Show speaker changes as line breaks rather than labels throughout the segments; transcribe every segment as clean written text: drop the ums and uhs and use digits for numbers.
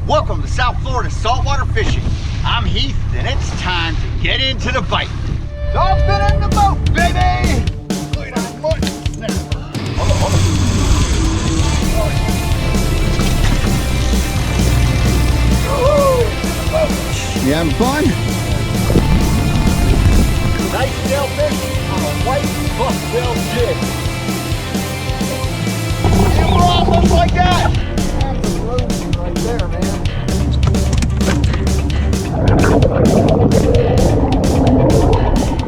Welcome to South Florida saltwater fishing. I'm Heath, and it's time to get into the bite. Dolphin in the boat, baby! Look at that much. Hold on. You having fun? Nice tail fish on a white bucktail jig. It will almost like that. That's a rosie right there, man.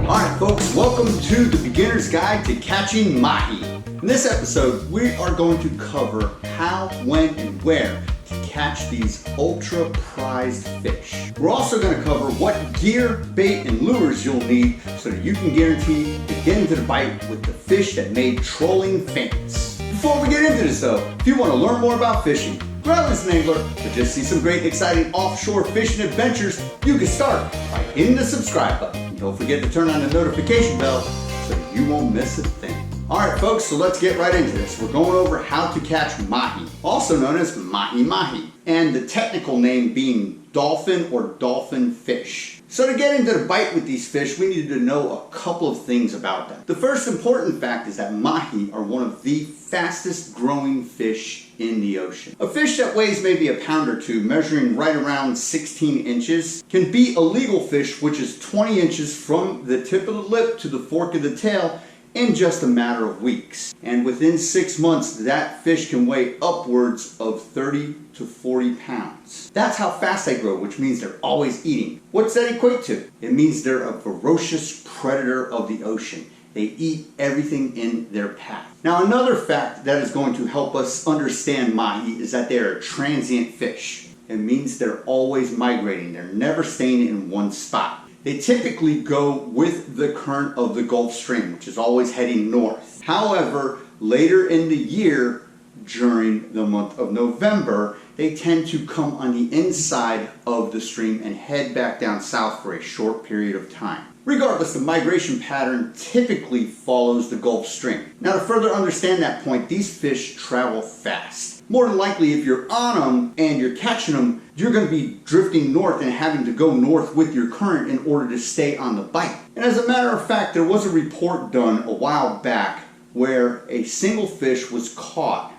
Alright folks, welcome to the Beginner's Guide to Catching Mahi. In this episode, we are going to cover how, when, and where to catch these ultra prized fish. We're also going to cover what gear, bait, and lures you'll need so that you can guarantee to get into the bite with the fish that made trolling famous. Before we get into this though, if you want to learn more about fishing, grow as an angler, or just see some great exciting offshore fishing adventures, you can start by hitting the subscribe button. And don't forget to turn on the notification bell so you won't miss a thing. Alright folks, so let's get right into this. We're going over how to catch mahi, also known as mahi mahi, and the technical name being dolphin or dolphin fish. So to get into the bite with these fish, we needed to know a couple of things about them. The first important fact is that mahi are one of the fastest growing fish in the ocean. A fish that weighs maybe a pound or two, measuring right around 16 inches, can be a legal fish, which is 20 inches from the tip of the lip to the fork of the tail, in just a matter of weeks. And within 6 months, that fish can weigh upwards of 30 to 40 pounds. That's how fast they grow, which means they're always eating. What's that equate to? It means they're a ferocious predator of the ocean. They eat everything in their path. Now, another fact that is going to help us understand mahi is that they're a transient fish. It means they're always migrating. They're never staying in one spot. They typically go with the current of the Gulf Stream, which is always heading north. However, later in the year, during the month of November, they tend to come on the inside of the stream and head back down south for a short period of time. Regardless, the migration pattern typically follows the Gulf Stream. Now, to further understand that point, these fish travel fast. More than likely, if you're on them and you're catching them, you're going to be drifting north and having to go north with your current in order to stay on the bite. And as a matter of fact, there was a report done a while back where a single fish was caught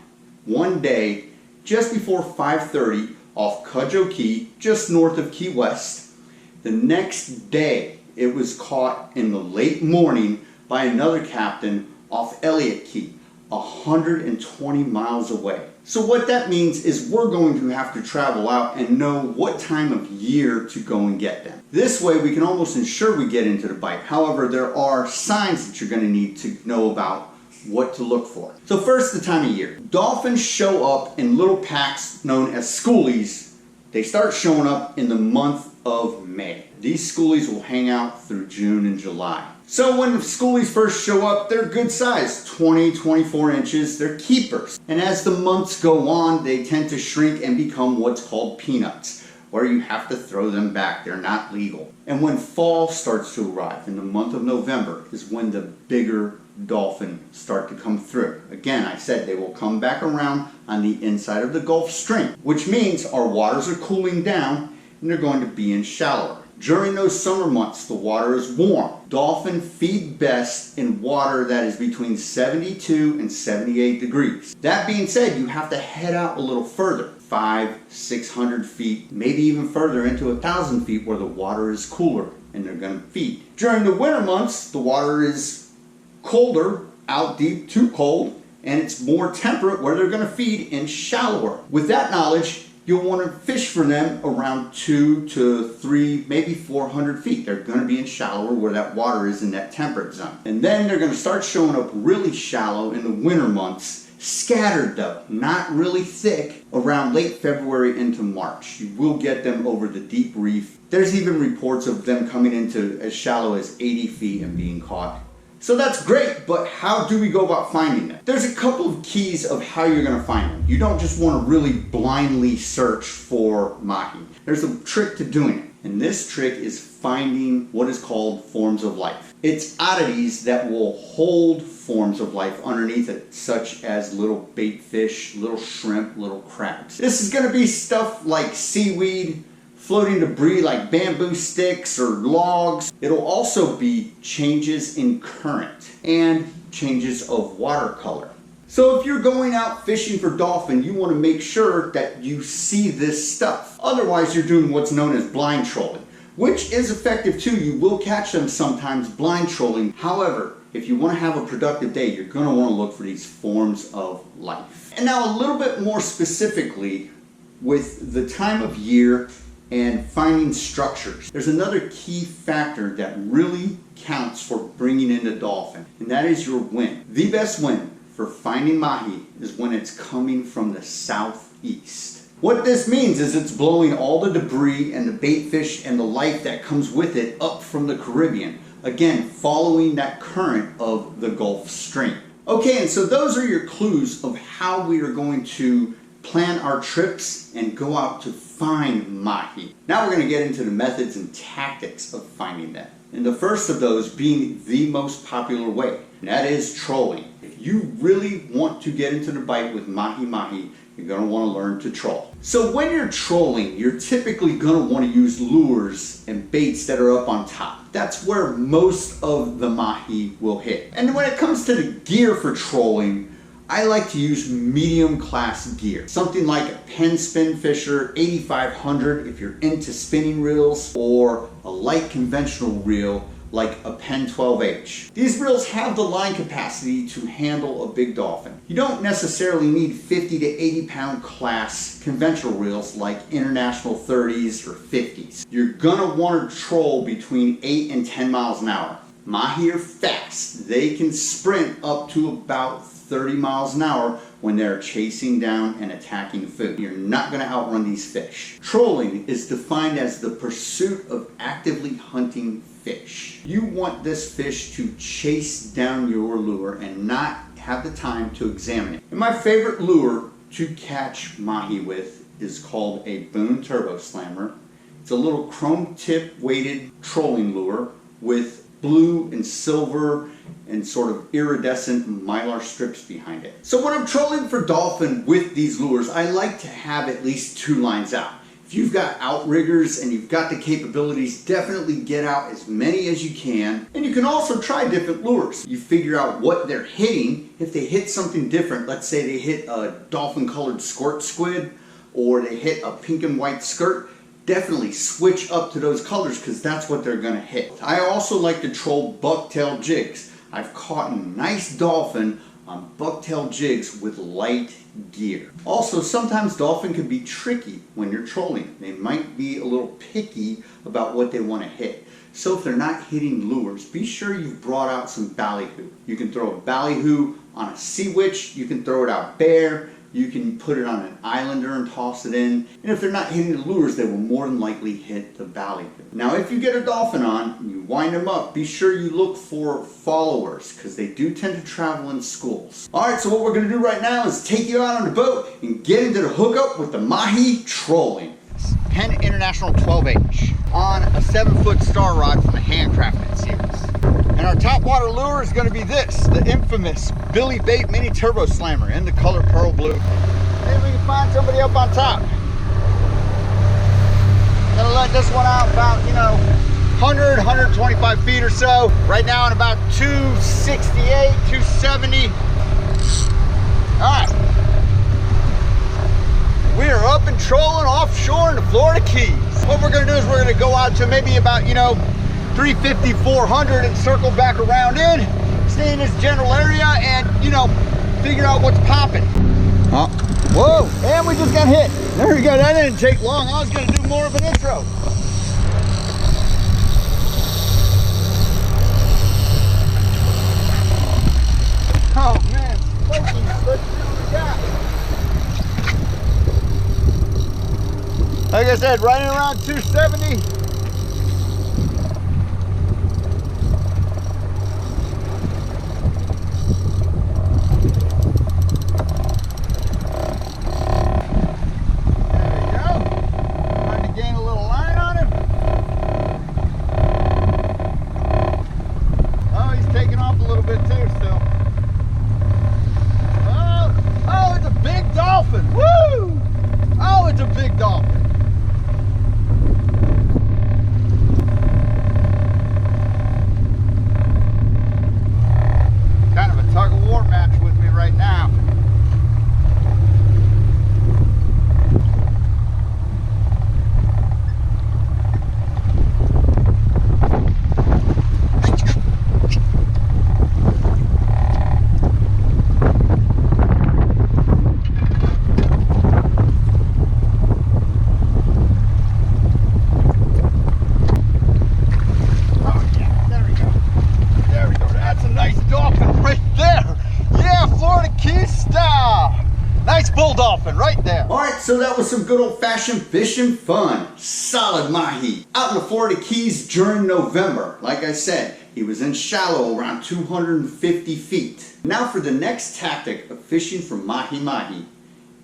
one day just before 5:30 off Cudjoe Key, just north of Key West. The next day, it was caught in the late morning by another captain off Elliott Key, 120 miles away. So what that means is we're going to have to travel out and know what time of year to go and get them. This way we can almost ensure we get into the bite. However, there are signs that you're going to need to know about what to look for. So first, the time of year. Dolphins show up in little packs known as schoolies. They start showing up in the month of May. These schoolies will hang out through June and July. So when the schoolies first show up, they're good size, 20, 24 inches, they're keepers. And as the months go on, they tend to shrink and become what's called peanuts, where you have to throw them back, they're not legal. And when fall starts to arrive, in the month of November, is when the bigger dolphin start to come through. Again, I said they will come back around on the inside of the Gulf Stream, which means our waters are cooling down and they're going to be in shallower. During those summer months, the water is warm. Dolphin feed best in water that is between 72 and 78 degrees. That being said, you have to head out a little further, 500-600 feet, maybe even further into 1,000 feet where the water is cooler and they're going to feed. During the winter months, the water is colder, out deep, too cold, and it's more temperate where they're going to feed in shallower. With that knowledge, you'll want to fish for them around 2 to 3, maybe 400 feet. They're going to be in shallower where that water is in that temperate zone. And then they're going to start showing up really shallow in the winter months, scattered though, not really thick, around late February into March. You will get them over the deep reef. There's even reports of them coming into as shallow as 80 feet and being caught. So that's great, but how do we go about finding them? There's a couple of keys of how you're going to find them. You don't just want to really blindly search for mahi. There's a trick to doing it, And this trick is finding what is called forms of life. It's oddities that will hold forms of life underneath it, such as little bait fish, little shrimp, little crabs. This is going to be stuff like seaweed, floating debris like bamboo sticks or logs. It'll also be changes in current and changes of water color. So if you're going out fishing for dolphin, you want to make sure that you see this stuff. Otherwise, you're doing what's known as blind trolling, which is effective too. You will catch them sometimes blind trolling. However, if you want to have a productive day, you're going to want to look for these forms of life. And now a little bit more specifically with the time of year and finding structures. There's another key factor that really counts for bringing in the dolphin, and that is your wind. The best wind for finding mahi is when it's coming from the southeast. What this means is it's blowing all the debris and the bait fish and the life that comes with it up from the Caribbean. Again, following that current of the Gulf Stream. Okay, and so those are your clues of how we are going to plan our trips and go out to find mahi. Now we're going to get into the methods and tactics of finding them. And the first of those being the most popular way, and that is trolling. If you really want to get into the bite with mahi mahi, you're going to want to learn to troll. So when you're trolling, you're typically going to want to use lures and baits that are up on top. That's where most of the mahi will hit. And when it comes to the gear for trolling, I like to use medium class gear. Something like a Penn Spin Fisher 8500 if you're into spinning reels, or a light conventional reel like a Penn 12H. These reels have the line capacity to handle a big dolphin. You don't necessarily need 50 to 80 pound class conventional reels like International 30s or 50s. You're gonna want to troll between 8 and 10 miles an hour. Mahi are fast. They can sprint up to about 30 miles an hour when they're chasing down and attacking food. You're not going to outrun these fish. Trolling is defined as the pursuit of actively hunting fish. You want this fish to chase down your lure and not have the time to examine it. And my favorite lure to catch mahi with is called a Boone Turbo Slammer. It's a little chrome tip weighted trolling lure with blue and silver and sort of iridescent mylar strips behind it. So when I'm trolling for dolphin with these lures, I like to have at least 2 lines out. If you've got outriggers and you've got the capabilities, definitely get out as many as you can. And you can also try different lures. You figure out what they're hitting. If they hit something different, let's say they hit a dolphin colored squirt squid, or they hit a pink and white skirt, definitely switch up to those colors because that's what they're gonna hit. I also like to troll bucktail jigs. I've caught a nice dolphin on bucktail jigs with light gear. Also, sometimes dolphin can be tricky when you're trolling. They might be a little picky about what they want to hit. So if they're not hitting lures, be sure you've brought out some ballyhoo. You can throw a ballyhoo on a sea witch, you can throw it out bare, you can put it on an islander and toss it in. And if they're not hitting the lures, they will more than likely hit the ballyhoo. Now, if you get a dolphin on and you wind them up, be sure you look for followers because they do tend to travel in schools. All right, so what we're going to do right now is take you out on the boat and get into the hookup with the mahi trolling. Penn International 12H on a 7-foot star rod from the Handcrafted series. And our top water lure is going to be this, the infamous Billy Bait Mini Turbo Slammer in the color pearl blue. Maybe we can find somebody up on top. Gonna let this one out about, 100, 125 feet or so. Right now at about 268, 270. All right. We are up and trolling offshore in the Florida Keys. What we're gonna do is we're gonna go out to maybe about, 350, 400 and circle back around in, stay in this general area and, figure out what's popping. Oh, whoa, and we just got hit. There we go, that didn't take long. I was gonna do more of an intro. Oh man, smoky, let's see what we got. Like I said, right around 270. There we go. Trying to gain a little line on him. So that was some good old-fashioned fishing fun. Solid mahi. Out in the Florida Keys during November. Like I said, he was in shallow around 250 feet. Now for the next tactic of fishing for mahi mahi.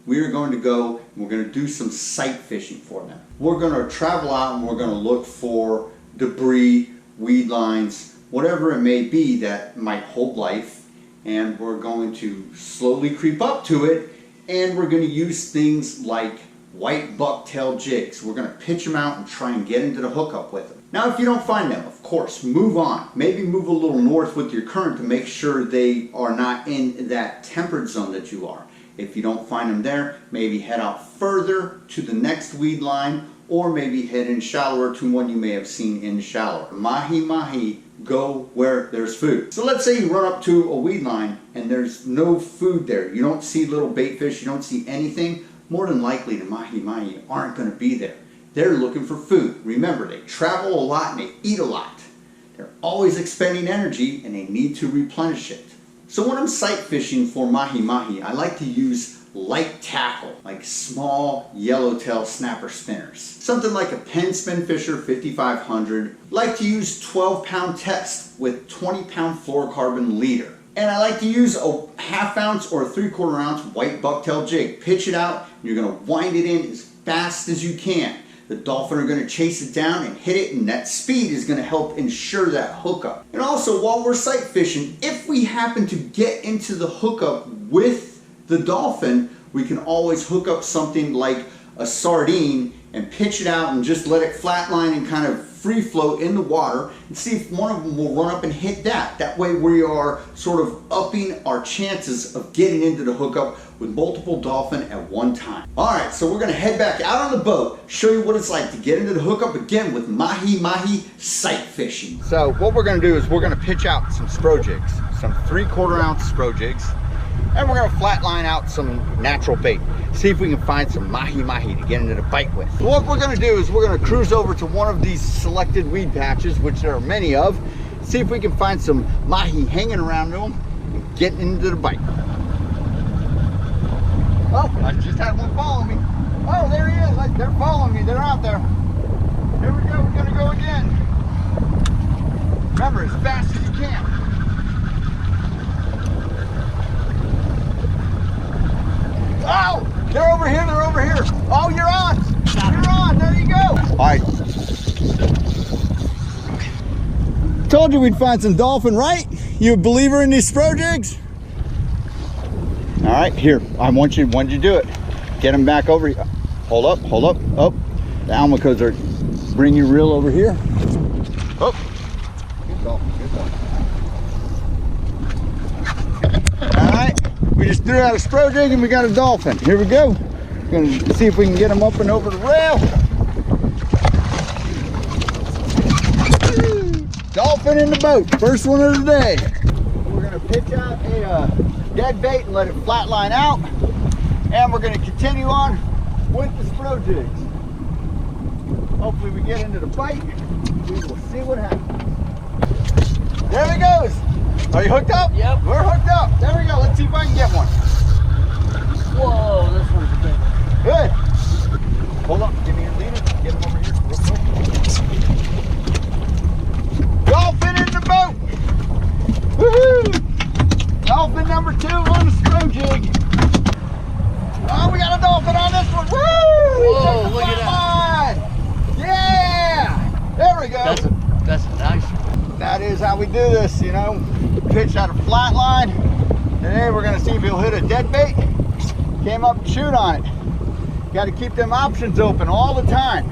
We are going to go and we're going to do some sight fishing for them. We're going to travel out and we're going to look for debris, weed lines, whatever it may be that might hold life, and we're going to slowly creep up to it, and we're going to use things like white bucktail jigs. We're going to pitch them out and try and get into the hookup with them. Now if you don't find them, of course, move on. Maybe move a little north with your current to make sure they are not in that temperate zone that you are. If you don't find them there, maybe head out further to the next weed line, or maybe head in shallower to one you may have seen in shallower. Mahi mahi, go where there's food. So let's say you run up to a weed line and there's no food there. You don't see little bait fish, you don't see anything. More than likely the mahi mahi aren't going to be there. They're looking for food. Remember, they travel a lot and they eat a lot. They're always expending energy and they need to replenish it. So when I'm sight fishing for mahi mahi, I like to use light tackle, like small yellowtail snapper spinners. Something like a Penn Spin Fisher 5500. Like to use 12-pound test with 20-pound fluorocarbon leader. And I like to use a half-ounce or a 3/4 ounce white bucktail jig. Pitch it out, and you're going to wind it in as fast as you can. The dolphin are going to chase it down and hit it, and that speed is going to help ensure that hookup. And also, while we're sight fishing, if we happen to get into the hookup with the dolphin, we can always hook up something like a sardine and pitch it out and just let it flatline and kind of free float in the water and see if one of them will run up and hit that. That way we are sort of upping our chances of getting into the hookup with multiple dolphin at one time. Alright, so we're going to head back out on the boat, show you what it's like to get into the hookup again with mahi mahi sight fishing. So what we're going to do is we're going to pitch out some spro jigs, some 3/4 ounce spro jigs, and we're going to flatline out some natural bait. See if we can find some mahi mahi to get into the bite with. So what we're going to do is we're going to cruise over to one of these selected weed patches, which there are many of, see if we can find some mahi hanging around them and get into the bite. Oh, I just had one follow me. Oh, there he is. They're following me. They're out there. Here we go. We're going to go again. Remember, as fast as you can. Oh, they're over here, they're over here. Oh, you're on. You're on, there you go. All right. Told you we'd find some dolphin, right? You a believer in these spro jigs? All right, here, I want you to do it. Get them back over here. Hold up, hold up. Oh, the almacos are, bring you reel over here. Oh, good dolphin, good dolphin. All right. We just threw out a spro jig and we got a dolphin. Here we go. We're gonna see if we can get him up and over the rail. Dolphin in the boat, first one of the day. We're gonna pitch out a dead bait and let it flatline out. And we're gonna continue on with the spro jigs. Hopefully we get into the bite. We will see what happens. There he goes. Are you hooked up?
Yep.
We're hooked up. There we go. Let's see if I can get one.
Whoa, this one's a big.
Good. Hold on. Give me your leader. Get him over here real quick. Dolphin in the boat. Woohoo! Dolphin number 2 on the spro jig. Oh, we got a dolphin on this one. Woo!
Whoa, look at that.
Yeah! There we go.
That's a nice one.
That is how we do this, you know. Pitch out a flat line. Today we're gonna see if he'll hit a dead bait. Came up and shoot on it. Got to keep them options open all the time.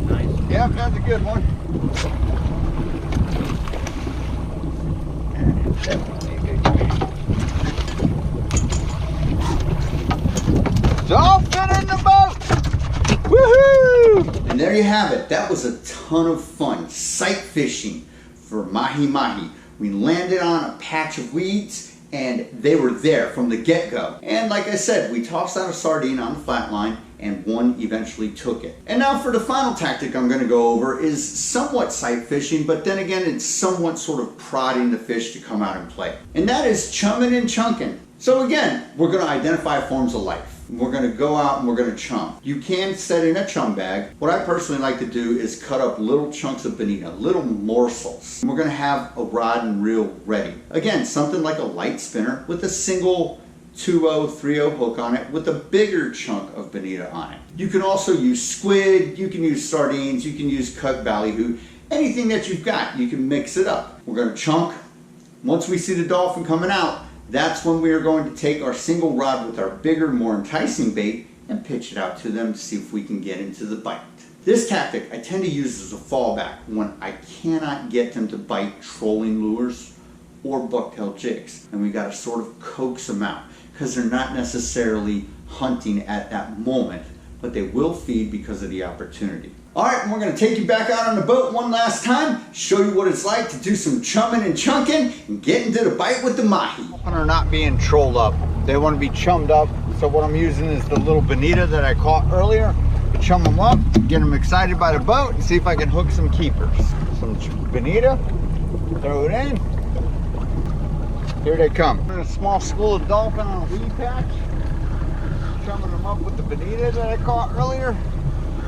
Nice.
Yep, that's a good one. Definitely a good one. Dolphin in the boat! Woohoo! And there you have it. That was a ton of fun. Sight fishing for mahi mahi. We landed on a patch of weeds and they were there from the get-go. And like I said, we tossed out a sardine on the flat line and one eventually took it. And now for the final tactic I'm gonna go over is somewhat sight fishing, but then again, it's somewhat sort of prodding the fish to come out and play. And that is chumming and chunking. So again, we're gonna identify forms of life. We're gonna go out and we're gonna chum. You can set in a chum bag. What I personally like to do is cut up little chunks of bonita, little morsels. And we're gonna have a rod and reel ready. Again, something like a light spinner with a single 2-0, 3-0 hook on it with a bigger chunk of bonita on it. You can also use squid, you can use sardines, you can use cut ballyhoo, anything that you've got, you can mix it up. We're gonna chunk. Once we see the dolphin coming out, that's when we are going to take our single rod with our bigger, more enticing bait and pitch it out to them to see if we can get into the bite. This tactic I tend to use as a fallback when I cannot get them to bite trolling lures or bucktail jigs. And we gotta sort of coax them out because they're not necessarily hunting at that moment, but they will feed because of the opportunity. All right, and we're gonna take you back out on the boat one last time, show you what it's like to do some chumming and chunking and get into the bite with the mahi. Dolphin are not being trolled up. They wanna be chummed up. So what I'm using is the little bonita that I caught earlier. Chum them up, get them excited by the boat, and see if I can hook some keepers. Some bonita, throw it in. Here they come. A small school of dolphin on a weed patch. Chumming them up with the bonita that I caught earlier.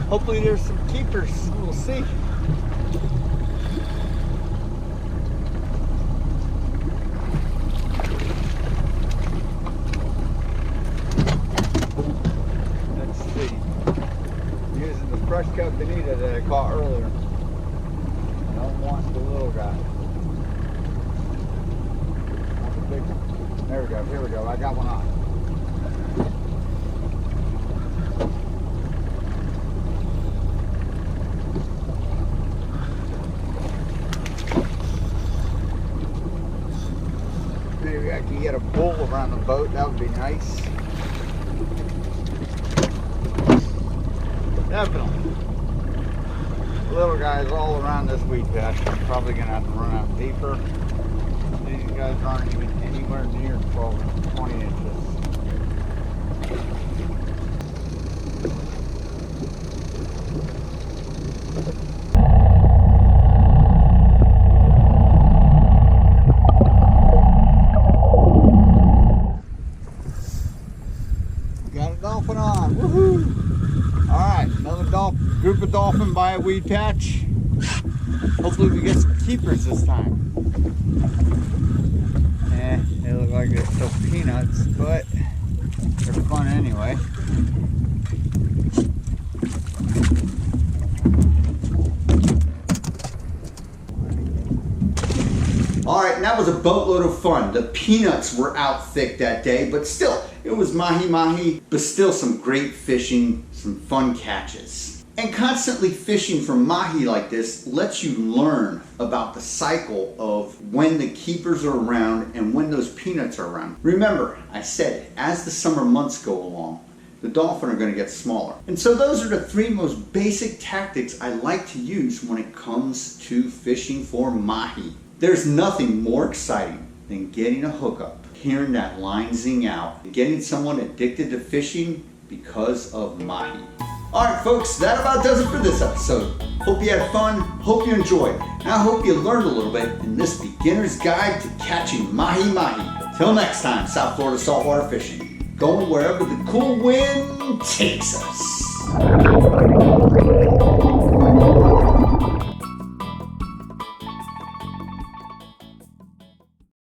Hopefully there's some keepers, we'll see. Let's see. Using the fresh cut bonita that I caught earlier. I don't want the little guy. Want the big one. There we go, here we go, I got one on. Maybe I can get a bull around the boat, that would be nice. Definitely. Little guys all around this weed patch. I'm probably going to have to run out deeper. These guys aren't even anywhere near 12 or 20 inches. Got a dolphin on. Woohoo! Alright, another group of dolphin by a weed patch. Hopefully we get some keepers this time. They look like they're still peanuts, but they're fun anyway. Alright, and that was a boatload of fun. The peanuts were out thick that day, but still, it was mahi-mahi, but still some great fishing, some fun catches. And constantly fishing for mahi like this lets you learn about the cycle of when the keepers are around and when those peanuts are around. Remember, I said, as the summer months go along, the dolphin are going to get smaller. And so those are the three most basic tactics I like to use when it comes to fishing for mahi. There's nothing more exciting than getting a hookup, hearing that line zing out, and getting someone addicted to fishing because of mahi. Alright folks, that about does it for this episode. Hope you had fun, hope you enjoyed, and I hope you learned a little bit in this beginner's guide to catching mahi-mahi. Till next time, South Florida saltwater fishing, going wherever the cool wind takes us.